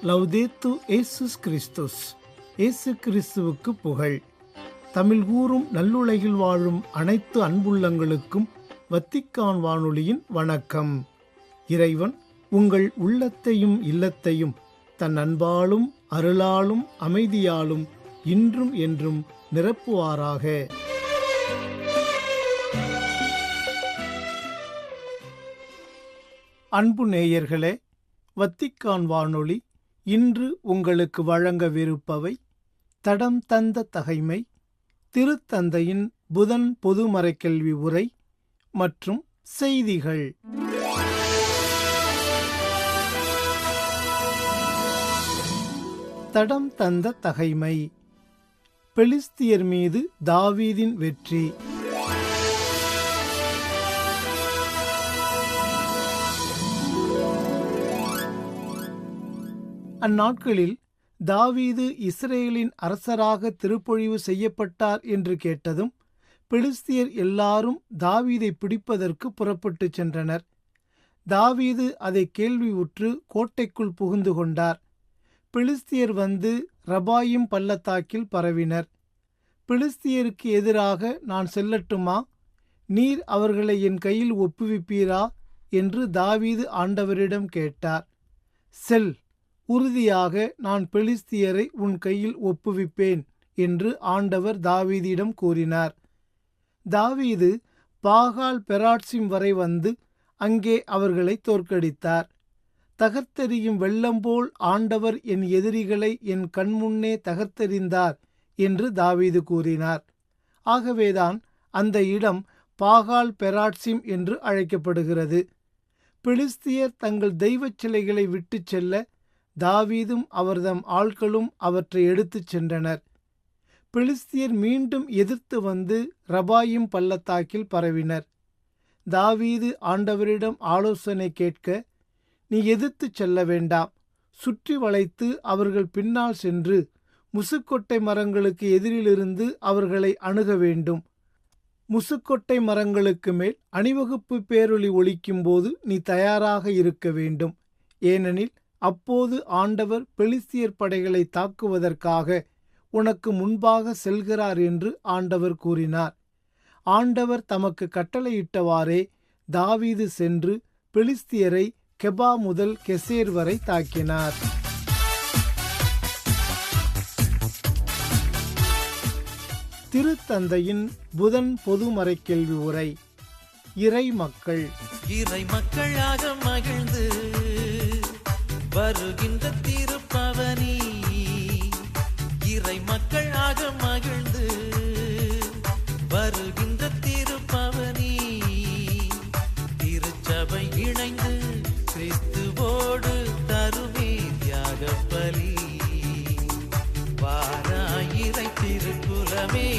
லவ்தேத்து இயேசுஸ் கிறிஸ்துஸ். இயேசு கிறிஸ்துவுக்கு புகழ். தமிழ் கூறும் நல்லுலகில் வாழும் அனைத்து அன்புள்ளங்களுக்கும் வத்திக்கான் வானொலியின் வணக்கம். இறைவன் உங்கள் உள்ளத்தையும் இல்லத்தையும் தன் அன்பாலும் அருளாலும் அமைதியாலும் இன்றும் என்றும் நிரப்புவாராக. அன்பு நேயர்களே, வத்திக்கான் வானொலி இன்று உங்களுக்கு வழங்கவிருப்பவை: தடம் தந்த தகைமை, திருத்தந்தையின் புதன் பொதுமறைக்கல்வி உரை மற்றும் செய்திகள். தடம் தந்த தகைமை. பெலிஸ்தியர் மீது தாவீதின் வெற்றி. அந்நாட்களில் தாவீது இஸ்ரேலின் அரசராக திருப்பொழிவு செய்யப்பட்டார் என்று கேட்டதும் பெலிஸ்தியர் எல்லாரும் தாவீதை பிடிப்பதற்கு புறப்பட்டு சென்றனர். தாவீது அதை கேள்வியுற்று கோட்டைக்குள் புகுந்து கொண்டார். பெலிஸ்தியர் வந்து ரபாயிம் பள்ளத்தாக்கில் பரவினர். பெலிஸ்தியருக்கு எதிராக நான் செல்லட்டுமா? நீர் அவர்களை என் கையில் ஒப்புவிப்பீரா என்று தாவீது ஆண்டவரிடம் கேட்டார். செல், உறுதியாக நான் பெலிஸ்தியரை உன் கையில் ஒப்புவிப்பேன் என்று ஆண்டவர் தாவீதிடம் கூறினார். தாவீது பாகால் பெராட்சிம் வரை வந்து அங்கே அவர்களை தோற்கடித்தார். தகர்த்தெறியும் வெள்ளம் போல் ஆண்டவர் என் எதிரிகளை என் கண்முன்னே தகர்த்தெறிந்தார் என்று தாவீது கூறினார். ஆகவேதான் அந்த இடம் பாகால் பெராட்சிம் என்று அழைக்கப்படுகிறது. பெலிஸ்தியர் தங்கள் தெய்வச் சிலைகளை விட்டுச் செல்ல தாவீதும் அவர்தம் ஆட்களும் அவற்றை எடுத்துச் சென்றனர். பெலிஸ்தியர் மீண்டும் எதிர்த்து வந்து ரபாயிம் பள்ளத்தாக்கில் பரவினர். தாவீது ஆண்டவரிடம் ஆலோசனை கேட்க, நீ எதிர்த்துச் செல்ல வேண்டாம், சுற்றி வளைத்து அவர்கள் பின்னால் சென்று முசுக்கொட்டை மரங்களுக்கு எதிரிலிருந்து அவர்களை அணுக வேண்டும். முசுக்கொட்டை மரங்களுக்கு மேல் அணிவகுப்பு பேரொலி ஒலிக்கும் போது நீ தயாராக இருக்க வேண்டும். ஏனெனில் அப்போது ஆண்டவர் பெலிஸ்தியர் படைகளை தாக்குவதற்காக உனக்கு முன்பாக செல்கிறார் என்று ஆண்டவர் கூறினார். ஆண்டவர் தமக்கு கட்டளையிட்டவாறே தாவீது சென்று பெலிஸ்தியரை கெபா முதல் கெசேர் வரை தாக்கினார். திருத்தந்தையின் புதன் பொதுமறைக்கல்வி உரை. இறை மக்கள் மக்களாக மகிழ்ந்து வருகின்ற திருப்பவனி, இறை மக்களாக மகிழ்ந்து வருகின்ற திருப்பவனி, திருச்சபை இணைந்து கிறிஸ்துவோடு தருமே தியாக பலி. வாராயிரை திருக்குலமே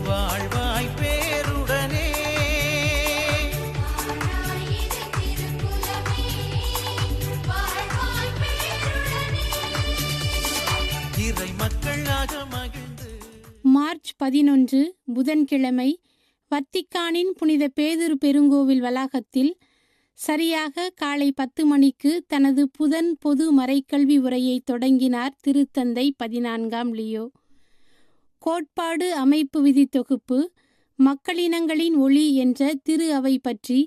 வாழ்வாய் பேருடனே, மார்ச் 11 புதன்கிழமை வத்திக்கானின் புனித பேதுரு பெருங்கோவில் வளாகத்தில் சரியாக காலை 10 மணிக்கு தனது புதன் பொது மறைக்கல்வி உரையை தொடங்கினார் திருத்தந்தை 14ஆம் லியோ. கோட்பாடு அமைப்பு விதி தொகுப்பு மக்களினங்களின் ஒளி என்ற திரு அவை பற்றி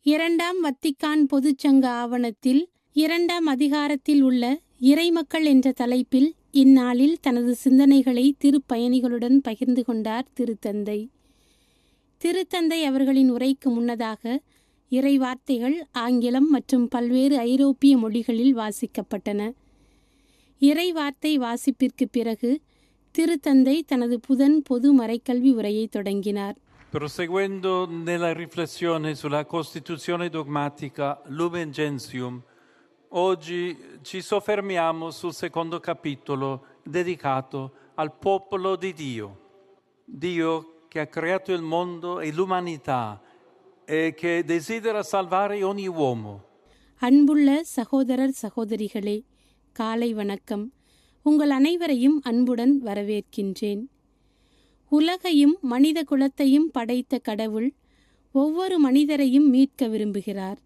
2ஆம் வத்திக்கான் பொதுச்சங்க ஆவணத்தில் 2ஆம் அதிகாரத்தில் உள்ள இறைமக்கள் என்ற தலைப்பில் இந்நாளில் தனது சிந்தனைகளை திருப்பயணிகளுடன் பகிர்ந்து கொண்டார் திருத்தந்தை. திருத்தந்தை அவர்களின் உரைக்கு முன்னதாக இறை வார்த்தைகள் ஆங்கிலம் மற்றும் பல்வேறு ஐரோப்பிய மொழிகளில் வாசிக்கப்பட்டன. இறை வார்த்தை வாசிப்பிற்கு பிறகு திருத்தந்தை தனது புதன் பொது மறைக்கல்வி உரையை தொடங்கினார். Proseguendo nella riflessione sulla Costituzione dogmatica Lumen Gentium, oggi ci soffermiamo sul secondo capitolo dedicato al popolo di Dio. Dio che ha creato il mondo e l'umanità e che desidera salvare ogni uomo. அன்புள்ள சகோதரர் சகோதரிகளே, காலை வணக்கம். உங்கள் அனைவரையும் அன்புடன் வரவேற்கின்றேன். உலகையும் மனித குலத்தையும் படைத்த கடவுள் ஒவ்வொரு மனிதரையும் மீட்க விரும்புகிறார்.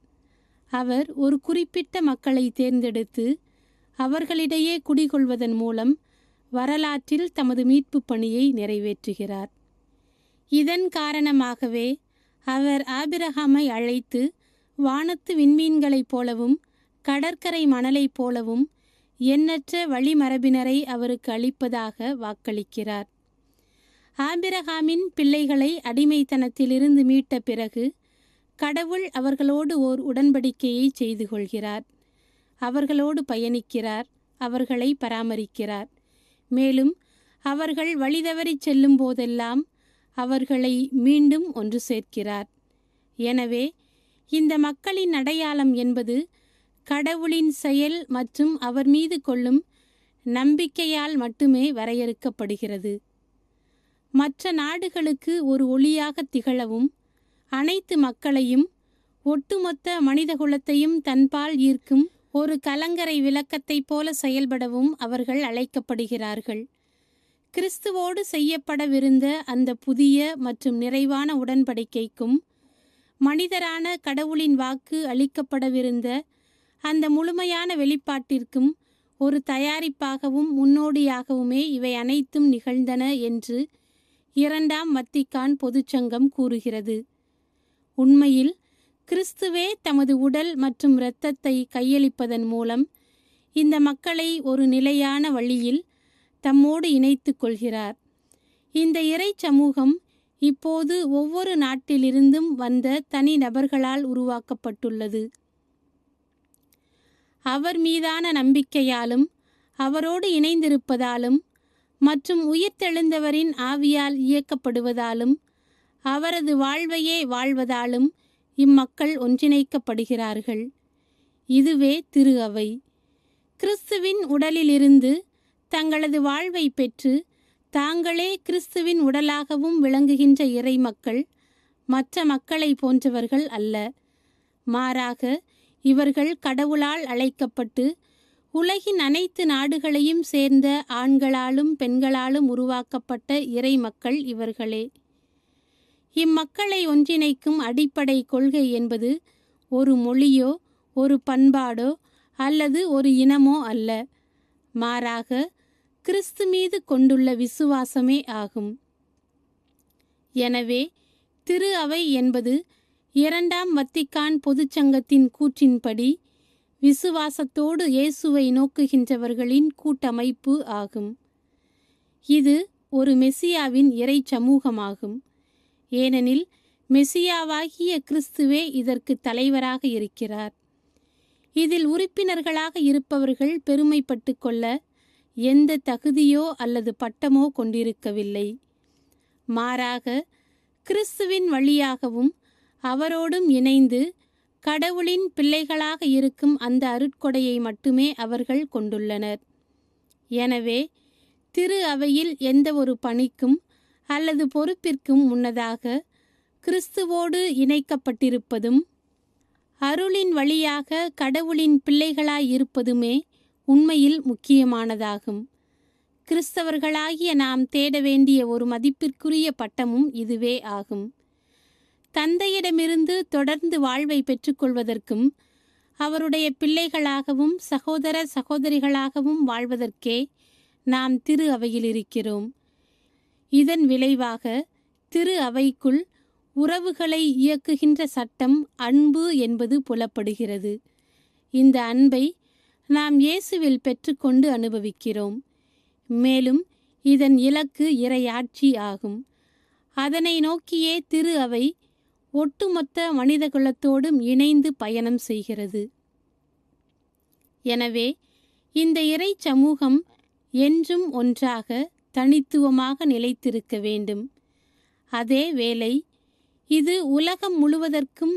அவர் ஒரு குறிப்பிட்ட மக்களை தேர்ந்தெடுத்து அவர்களிடையே குடிகொள்வதன் மூலம் வரலாற்றில் தமது மீட்பு பணியை நிறைவேற்றுகிறார். இதன் காரணமாகவே அவர் ஆபிரகாமை அழைத்து வானத்து விண்மீன்களைப் போலவும் கடற்கரை மணலைப் போலவும் எண்ணற்ற வழிமரபினரை அவருக்கு அளிப்பதாக வாக்களிக்கிறார். ஆபிரகாமின் பிள்ளைகளை அடிமைத்தனத்திலிருந்து மீட்ட பிறகு கடவுள் அவர்களோடு ஓர் உடன்படிக்கையை செய்து கொள்கிறார். அவர்களோடு பயணிக்கிறார், அவர்களை பராமரிக்கிறார். மேலும் அவர்கள் வழிதவறி செல்லும் போதெல்லாம் அவர்களை மீண்டும் ஒன்று சேர்க்கிறார். எனவே இந்த மக்களின் அடையாளம் என்பது கடவுளின் செயல் மற்றும் அவர் மீது கொள்ளும் நம்பிக்கையால் மட்டுமே வரையறுக்கப்படுகிறது. மற்ற நாடுகளுக்கு ஒரு ஒளியாக திகழவும் அனைத்து மக்களையும் ஒட்டுமொத்த மனிதகுலத்தையும் தன்பால் ஈர்க்கும் ஒரு கலங்கரை விளக்கத்தைப் போல செயல்படவும் அவர்கள் அழைக்கப்படுகிறார்கள். கிறிஸ்துவோடு செய்யப்படவிருந்த அந்த புதிய மற்றும் நிறைவான உடன்படிக்கைக்கும் மனிதரான கடவுளின் வாக்கு அளிக்கப்படவிருந்த அந்த முழுமையான வெளிப்பாட்டிற்கும் ஒரு தயாரிப்பாகவும் முன்னோடியாகவுமே இவை அனைத்தும் நிகழ்ந்தன என்று இரண்டாம் வத்திக்கான் பொதுச்சங்கம் கூறுகிறது. உண்மையில் கிறிஸ்துவே தமது உடல் மற்றும் இரத்தத்தை கையளிப்பதன் மூலம் இந்த மக்களை ஒரு நிலையான வழியில் தம்மோடு இணைத்துக் கொள்கிறார். இந்த இறை சமூகம் இப்போது ஒவ்வொரு நாட்டிலிருந்தும் வந்த தனி நபர்களால் உருவாக்கப்பட்டுள்ளது. அவர் மீதான நம்பிக்கையாலும் அவரோடு இணைந்திருப்பதாலும் மற்றும் உயிர்த்தெழுந்தவரின் ஆவியால் இயக்கப்படுவதாலும் அவரது வாழ்வையே வாழ்வதாலும் இம்மக்கள் ஒன்றிணைக்கப்படுகிறார்கள். இதுவே திரு அவை. கிறிஸ்துவின் உடலிலிருந்து தங்களது வாழ்வை பெற்று தாங்களே கிறிஸ்துவின் உடலாகவும் விளங்குகின்ற இறை மக்கள் மற்ற மக்களை போன்றவர்கள் அல்ல. மாறாக இவர்கள் கடவுளால் அழைக்கப்பட்டு உலகின் அனைத்து நாடுகளையும் சேர்ந்த ஆண்களாலும் பெண்களாலும் உருவாக்கப்பட்ட இறை மக்கள் இவர்களே. இம்மக்களை ஒன்றிணைக்கும் அடிப்படை கொள்கை என்பது ஒரு மொழியோ ஒரு பண்பாடோ அல்லது ஒரு இனமோ அல்ல. மாறாக கிறிஸ்து மீது கொண்டுள்ள விசுவாசமே ஆகும். எனவே திரு அவை என்பது இரண்டாம் வத்திக்கான் பொதுச்சங்கத்தின் கூற்றின்படி விசுவாசத்தோடு இயேசுவை நோக்குகின்றவர்களின் கூட்டமைப்பு ஆகும். இது ஒரு மெசியாவின் இறை சமூகமாகும். ஏனெனில் மெசியாவாகிய கிறிஸ்துவே இதற்கு தலைவராக இருக்கிறார். இதில் உறுப்பினர்களாக இருப்பவர்கள் பெருமைப்பட்டு கொள்ள எந்த தகுதியோ அல்லது பட்டமோ கொண்டிருக்கவில்லை. மாறாக கிறிஸ்துவின் வழியாகவும் அவரோடும் இணைந்து கடவுளின் பிள்ளைகளாக இருக்கும் அந்த அருட்கொடையை மட்டுமே அவர்கள் கொண்டுள்ளனர். எனவே திரு அவையில் எந்த ஒரு பணிக்கும் அல்லது பொறுப்பிற்கும் முன்னதாக கிறிஸ்துவோடு இணைக்கப்பட்டிருப்பதும் அருளின் வழியாக கடவுளின் பிள்ளைகளாயிருப்பதுமே உண்மையில் முக்கியமானதாகும். கிறிஸ்தவர்களாகிய நாம் தேட வேண்டிய ஒரு மதிப்பிற்குரிய பட்டமும் இதுவே ஆகும். தந்தையிடமிருந்து தொடர்ந்து வாழ்வை பெற்றுக்கொள்வதற்கும் அவருடைய பிள்ளைகளாகவும் சகோதர சகோதரிகளாகவும் வாழ்வதற்கே நாம் திரு அவையில் இருக்கிறோம். இதன் விளைவாக திரு அவைக்குள் உறவுகளை இயக்குகின்ற சட்டம் அன்பு என்பது புலப்படுகிறது. இந்த அன்பை நாம் இயேசுவில் பெற்றுக்கொண்டு அனுபவிக்கிறோம். மேலும் இதன் இலக்கு இறையாட்சி ஆகும். அதனை நோக்கியே திரு அவை ஒட்டுமொத்த மனிதகுலத்தோடும் இணைந்து பயணம் செய்கிறது. எனவே இந்த இறை சமூகம் என்றும் ஒன்றாக தனித்துவமாக நிலைத்திருக்க வேண்டும். அதே வேளை இது உலகம் முழுவதற்கும்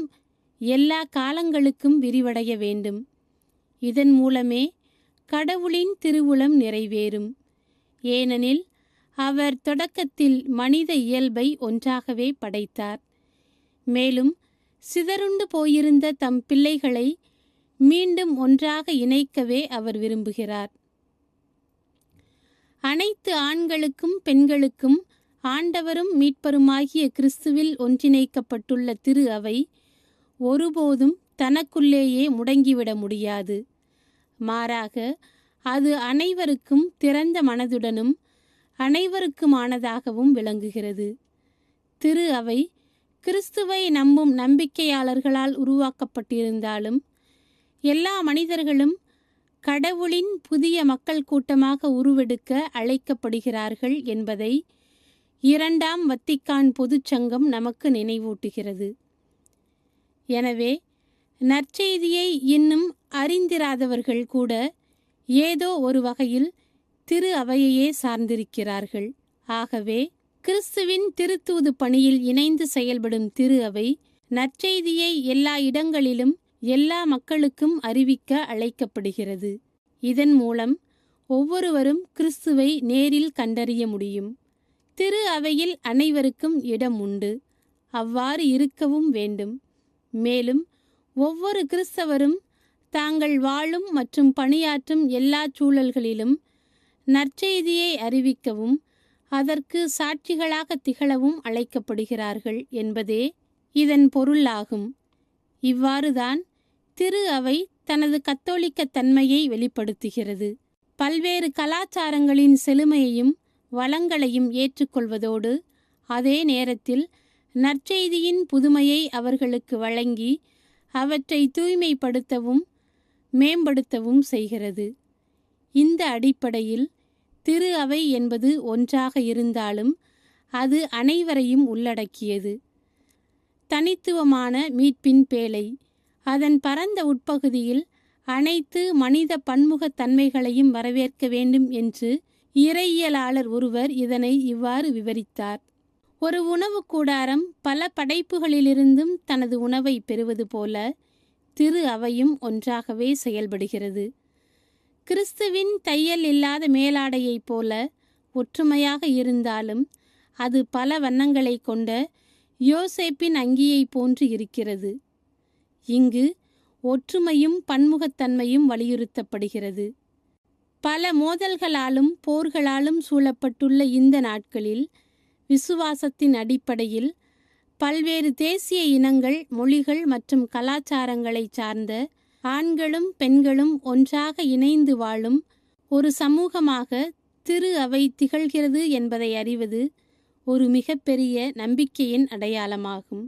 எல்லா காலங்களுக்கும் விரிவடைய வேண்டும். இதன் மூலமே கடவுளின் திருவுளம் நிறைவேறும். ஏனெனில் அவர் தொடக்கத்தில் மனித இயல்பை ஒன்றாகவே படைத்தார். மேலும் சிதறுண்டு போயிருந்த தம் பிள்ளைகளை மீண்டும் ஒன்றாக இணைக்கவே அவர் விரும்புகிறார். அனைத்து ஆண்களுக்கும் பெண்களுக்கும் ஆண்டவரும் மீட்பருமாகிய கிறிஸ்துவில் ஒன்றிணைக்கப்பட்டுள்ள திரு அவை ஒருபோதும் தனக்குள்ளேயே முடங்கிவிட முடியாது. மாறாக அது அனைவருக்கும் திறந்த மனதுடனும் அனைவருக்குமானதாகவும் விளங்குகிறது. திரு அவை கிறிஸ்துவை நம்பும் நம்பிக்கையாளர்களால் உருவாக்கப்பட்டிருந்தாலும் எல்லா மனிதர்களும் கடவுளின் புதிய மக்கள் கூட்டமாக உருவெடுக்க அழைக்கப்படுகிறார்கள் என்பதை இரண்டாம் வத்திக்கான் பொதுச்சங்கம் நமக்கு நினைவூட்டுகிறது. எனவே நற்செய்தியை இன்னும் அறிந்திராதவர்கள் கூட ஏதோ ஒரு வகையில் திரு அவையையே சார்ந்திருக்கிறார்கள். ஆகவே கிறிஸ்துவின் திருத்தூது பணியில் இணைந்து செயல்படும் திரு அவை நற்செய்தியை எல்லா இடங்களிலும் எல்லா மக்களுக்கும் அறிவிக்க அழைக்கப்படுகிறது. இதன் மூலம் ஒவ்வொருவரும் கிறிஸ்துவை நேரில் கண்டறிய முடியும். திரு அவையில் அனைவருக்கும் இடம் உண்டு, அவ்வாறு இருக்கவும் வேண்டும். மேலும் ஒவ்வொரு கிறிஸ்தவரும் தாங்கள் வாழும் மற்றும் பணியாற்றும் எல்லா சூழல்களிலும் நற்செய்தியை அறிவிக்கவும் அதற்கு சாட்சிகளாக திகழவும் அழைக்கப்படுகிறார்கள் என்பதே இதன் பொருளாகும். இவ்வாறுதான் திரு அவை தனது கத்தோலிக்க தன்மையை வெளிப்படுத்துகிறது. பல்வேறு கலாச்சாரங்களின் செழுமையையும் வளங்களையும் ஏற்றுக்கொள்வதோடு அதே நேரத்தில் நற்செய்தியின் புதுமையை அவர்களுக்கு வழங்கி அவற்றை தூய்மைப்படுத்தவும் மேம்படுத்தவும் செய்கிறது. இந்த அடிப்படையில் திரு அவை என்பது ஒன்றாக இருந்தாலும் அது அனைவரையும் உள்ளடக்கியது. தனித்துவமான மீட்பின் பேழை அதன் பரந்த உட்பகுதியில் அனைத்து மனித பன்முகத்தன்மைகளையும் வரவேற்க வேண்டும் என்று இறையியலாளர் ஒருவர் இதனை இவ்வாறு விவரித்தார். ஒரு உணவு கூடாரம் பல படைப்புகளிலிருந்தும் தனது உணவை பெறுவது போல திரு அவையும் ஒன்றாகவே செயல்படுகிறது. கிறிஸ்துவின் தையல் இல்லாத மேலாடையைப் போல ஒற்றுமையாக இருந்தாலும் அது பல வண்ணங்களை கொண்ட யோசேப்பின் அங்கியை போன்று இருக்கிறது. இங்கு ஒற்றுமையும் பன்முகத்தன்மையும் வலியுறுத்தப்படுகிறது. பல மோதல்களாலும் போர்களாலும் சூழப்பட்டுள்ள இந்த நாட்களில் விசுவாசத்தின் அடிப்படையில் பல்வேறு தேசிய இனங்கள், மொழிகள் மற்றும் கலாச்சாரங்களை சார்ந்த ஆண்களும் பெண்களும் ஒன்றாக இணைந்து வாழும் ஒரு சமூகமாக திரு அவை திகழ்கிறது என்பதை அறிவது ஒரு மிகப்பெரிய நம்பிக்கையின் அடையாளமாகும்.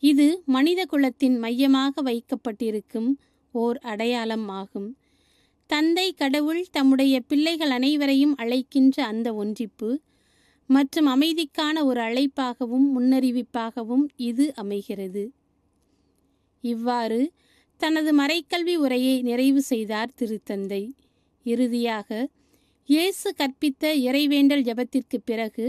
இது மனித குலத்தின் மையமாக வைக்கப்பட்டிருக்கும் ஓர் அடையாளம் ஆகும். தந்தை கடவுள் தம்முடைய பிள்ளைகள் அனைவரையும் அழைக்கின்ற அந்த ஒன்றிப்பு மற்றும் அமைதிக்கான ஒரு அழைப்பாகவும் முன்னறிவிப்பாகவும் இது அமைகிறது. இவ்வாறு தனது மறைக்கல்வி உரையை நிறைவு செய்தார் திருத்தந்தை. இறுதியாக இயேசு கற்பித்த இறைவேண்டல் ஜெபத்திற்கு பிறகு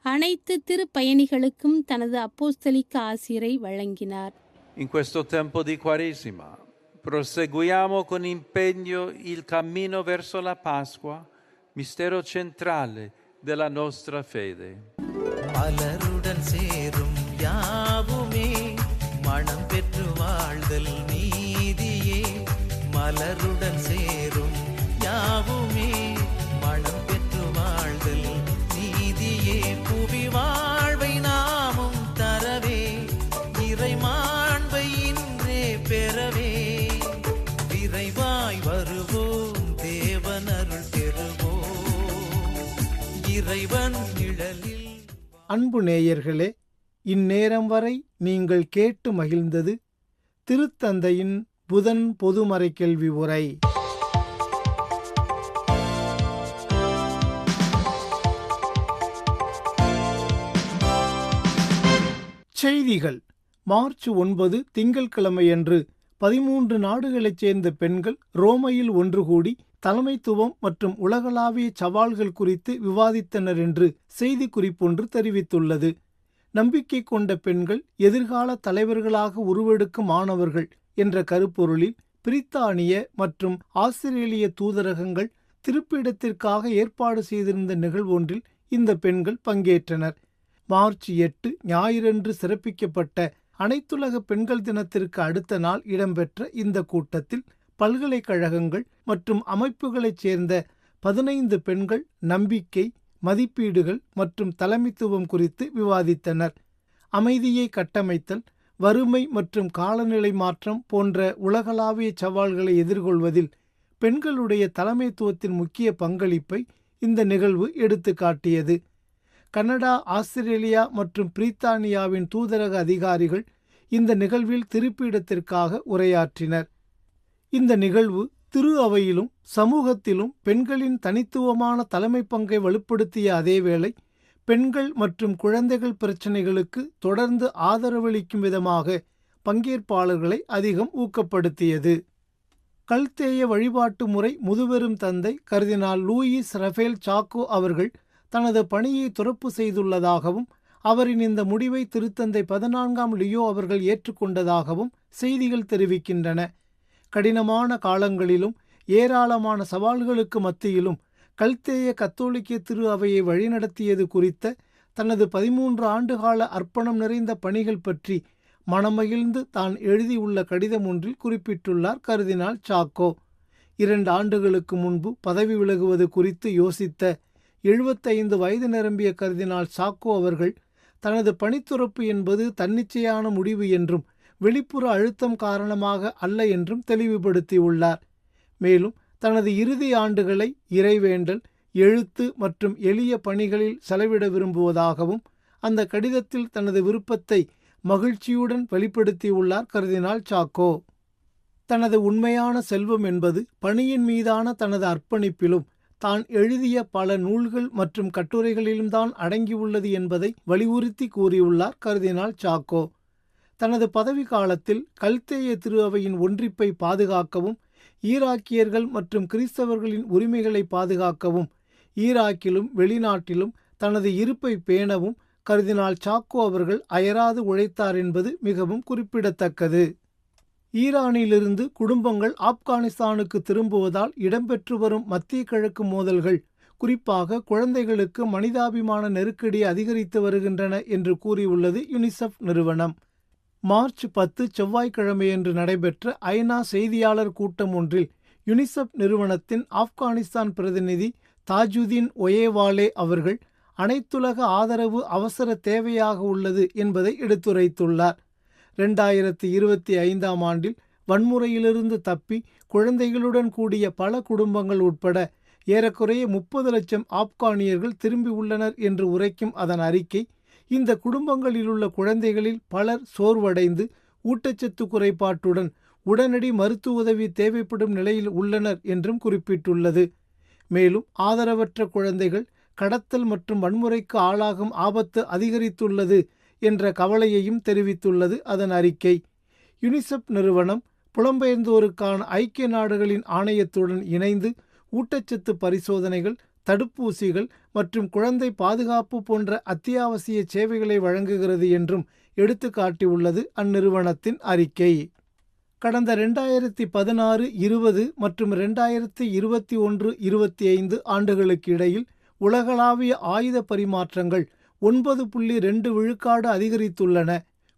அனைத்து திருப்பயணிகளுக்கும் தனது அப்போஸ்தலிக்க ஆசிரை வழங்கினார். In questo tempo di Quaresima proseguiamo con impegno il cammino verso la Pasqua, mistero centrale della nostra fede. மலருடன் சேரும் யாவுமே மனம் பெற்று வாழ்தல் நீதியே. மலருடன் சேரும் யாவுமே மனம் பெற்று வாழ்தல் நீதியே. புவி வாழ்வை நாமும் தரவே இறை மாண்பை இன்றே பெறவே விரைவாய் வருவோம் தேவனருள் பெறுவோம் இறைவன் நிழலில். அன்பு நேயர்களே, இந்நேரம் வரை நீங்கள் கேட்டு மகிழ்ந்தது திருத்தந்தையின் புதன் பொதுமறை கேள்வி உரை. செய்திகள். மார்ச் 9 திங்கட்கிழமையன்று 13 நாடுகளைச் சேர்ந்த பெண்கள் ரோமையில் ஒன்று கூடி தலைமைத்துவம் மற்றும் உலகளாவிய சவால்கள் குறித்து விவாதித்தனர் என்று செய்திக்குறிப்பொன்று தெரிவித்துள்ளது. நம்பிக்கை கொண்ட பெண்கள் எதிர்கால தலைவர்களாக உருவெடுக்கும் மாணவர்கள் என்ற கருப்பொருளில் பிரித்தானிய மற்றும் ஆஸ்திரேலிய தூதரகங்கள் திருப்பிடத்திற்காக ஏற்பாடு செய்திருந்த நிகழ்வொன்றில் இந்த பெண்கள் பங்கேற்றனர். மார்ச் 8 ஞாயிறன்று சிறப்பிக்கப்பட்ட அனைத்துலக பெண்கள் தினத்திற்கு அடுத்த நாள் இடம்பெற்ற இந்த கூட்டத்தில் பல்கலைக்கழகங்கள் மற்றும் அமைப்புகளைச் சேர்ந்த 15 பெண்கள் நம்பிக்கை மதிப்பீடுகள் மற்றும் தலைமைத்துவம் குறித்து விவாதித்தனர். அமைதியை கட்டமைத்தல், வறுமை மற்றும் காலநிலை மாற்றம் போன்ற உலகளாவிய சவால்களை எதிர்கொள்வதில் பெண்களுடைய தலைமைத்துவத்தின் முக்கிய பங்களிப்பை இந்த நிகழ்வு எடுத்து காட்டியது. கனடா, ஆஸ்திரேலியா மற்றும் பிரித்தானியாவின் தூதரக அதிகாரிகள் இந்த நிகழ்வில் திருப்பிடத்திற்காக உரையாற்றினர். இந்த நிகழ்வு திரு அவையிலும் சமூகத்திலும் பெண்களின் தனித்துவமான தலைமை பங்கை வலுப்படுத்திய அதேவேளை பெண்கள் மற்றும் குழந்தைகள் பிரச்சினைகளுக்கு தொடர்ந்து ஆதரவளிக்கும் விதமாக பங்கேற்பாளர்களை அதிகம் ஊக்கப்படுத்தியது. கல்தேய வழிபாட்டு முறை முதுபெரும் தந்தை கர்தினால் லூயிஸ் ரஃபேல் சாக்கோ அவர்கள் தனது பணியை துறப்பு செய்துள்ளதாகவும் அவரின் இந்த முடிவை திருத்தந்தை 14ஆம் லியோ அவர்கள் ஏற்றுக்கொண்டதாகவும் செய்திகள் தெரிவிக்கின்றன. கடினமான காலங்களிலும் ஏராளமான சவால்களுக்கு மத்தியிலும் கல்தேய கத்தோலிக்க திரு அவையை வழிநடத்தியது குறித்த தனது 13 ஆண்டுகால அர்ப்பணம் நிறைந்த பணிகள் பற்றி மனமகிழ்ந்து தான் எழுதியுள்ள கடிதம் ஒன்றில் குறிப்பிட்டுள்ளார் கர்தினால் சாக்கோ. 2 ஆண்டுகளுக்கு முன்பு பதவி விலகுவது குறித்து யோசித்த 75 வயது நிரம்பிய கர்தினால் சாக்கோ அவர்கள் தனது பணித்துறப்பு என்பது தன்னிச்சையான முடிவு என்றும் வெளிப்புற அழுத்தம் காரணமாக அல்ல என்றும் தெளிவுபடுத்தியுள்ளார். மேலும் தனது இறுதி ஆண்டுகளை இறைவேண்டல், எழுத்து மற்றும் எளிய பணிகளில் செலவிட விரும்புவதாகவும் அந்த கடிதத்தில் தனது விருப்பத்தை மகிழ்ச்சியுடன் வெளிப்படுத்தியுள்ளார் கர்தினால் சாக்கோ. தனது உண்மையான செல்வம் என்பது பணியின் மீதான தனது அர்ப்பணிப்பிலும் தான் எழுதிய பல நூல்கள் மற்றும் கட்டுரைகளிலும்தான் அடங்கியுள்ளது என்பதை வலியுறுத்தி கூறியுள்ளார் கர்தினால் சாக்கோ. தனது பதவி காலத்தில் கல்தேய திரு அவையின் ஒன்றிப்பை பாதுகாக்கவும், ஈராக்கியர்கள் மற்றும் கிறிஸ்தவர்களின் உரிமைகளை பாதுகாக்கவும், ஈராக்கிலும் வெளிநாட்டிலும் தனது இருப்பை பேணவும் கர்தினால் சாக்கோ அவர்கள் அயராது உழைத்தார் என்பது மிகவும் குறிப்பிடத்தக்கது. ஈரானிலிருந்து குடும்பங்கள் ஆப்கானிஸ்தானுக்கு திரும்புவதால் இடம்பெற்று வரும் மத்திய கிழக்கு மோதல்கள் குறிப்பாக குழந்தைகளுக்கு மனிதாபிமான நெருக்கடி அதிகரித்து வருகின்றன என்று கூறியுள்ளது யுனிசெஃப் நிறுவனம். மார்ச் 10 செவ்வாய்க்கிழமையன்று நடைபெற்ற ஐநா செய்தியாளர் கூட்டம் ஒன்றில் யுனிசெஃப் நிறுவனத்தின் ஆப்கானிஸ்தான் பிரதிநிதி தாஜுதீன் ஒயேவாலே அவர்கள் அனைத்துலக ஆதரவு அவசர தேவையாக உள்ளது என்பதை எடுத்துரைத்துள்ளார். 2025ஆம் ஆண்டில் வன்முறையிலிருந்து தப்பி குழந்தைகளுடன் கூடிய பல குடும்பங்கள் உட்பட ஏறக்குறைய 30 லட்சம் ஆப்கானியர்கள் திரும்பியுள்ளனர் என்று உரைக்கும் அதன் அறிக்கை, இந்த குடும்பங்களிலுள்ள குழந்தைகளில் பலர் சோர்வடைந்து ஊட்டச்சத்து குறைபாட்டுடன் உடனடி மருத்துவ உதவி தேவைப்படும் நிலையில் உள்ளனர் என்றும் குறிப்பிட்டுள்ளது. மேலும் ஆதரவற்ற குழந்தைகள் கடத்தல் மற்றும் வன்முறைக்கு ஆளாகும் ஆபத்து அதிகரித்துள்ளது என்ற கவலையையும் தெரிவித்துள்ளது அதன் அறிக்கை. யுனிசெஃப் நிறுவனம் புலம்பெயர்ந்தோருக்கான ஐக்கிய நாடுகளின் ஆணையத்துடன் இணைந்து ஊட்டச்சத்து பரிசோதனைகள், தடுப்பூசிகள் மற்றும் குழந்தை பாதுகாப்பு போன்ற அத்தியாவசிய சேவைகளை வழங்குகிறது என்றும் எடுத்துக்காட்டியுள்ளது அந்நிறுவனத்தின் அறிக்கை. கடந்த 2016, 20 மற்றும் 2021-25 ஆண்டுகளுக்கு இடையில் உலகளாவிய ஆயுத பரிமாற்றங்கள் 9.2 விழுக்காடு அதிகரித்துள்ளன.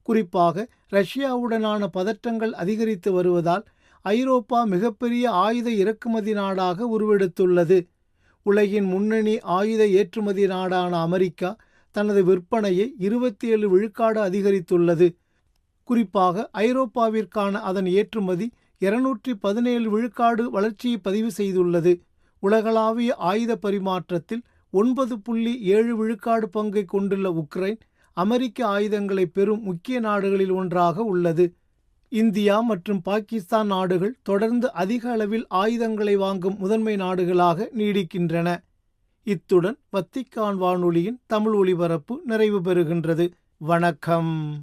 குறிப்பாக ரஷ்யாவுடனான பதற்றங்கள் அதிகரித்து வருவதால் ஐரோப்பா மிகப்பெரிய ஆயுத இறக்குமதி நாடாக உருவெடுத்துள்ளது. உலகின் முன்னணி ஆயுத ஏற்றுமதி நாடான அமெரிக்கா தனது விற்பனையை 27 விழுக்காடு அதிகரித்துள்ளது. குறிப்பாக ஐரோப்பாவிற்கான அதன் ஏற்றுமதி 217 விழுக்காடு வளர்ச்சியை பதிவு செய்துள்ளது. உலகளாவிய ஆயுத பரிமாற்றத்தில் 9.7 விழுக்காடு பங்கை கொண்டுள்ள உக்ரைன் அமெரிக்க ஆயுதங்களை பெறும் முக்கிய நாடுகளில் ஒன்றாக உள்ளது. இந்தியா மற்றும் பாகிஸ்தான் நாடுகள் தொடர்ந்து அதிக அளவில் ஆயுதங்களை வாங்கும் முதன்மை நாடுகளாக நீடிக்கின்றன. இத்துடன் வத்திக்கான் வானொலியின் தமிழ் ஒலிபரப்பு நிறைவு பெறுகின்றது. வணக்கம்.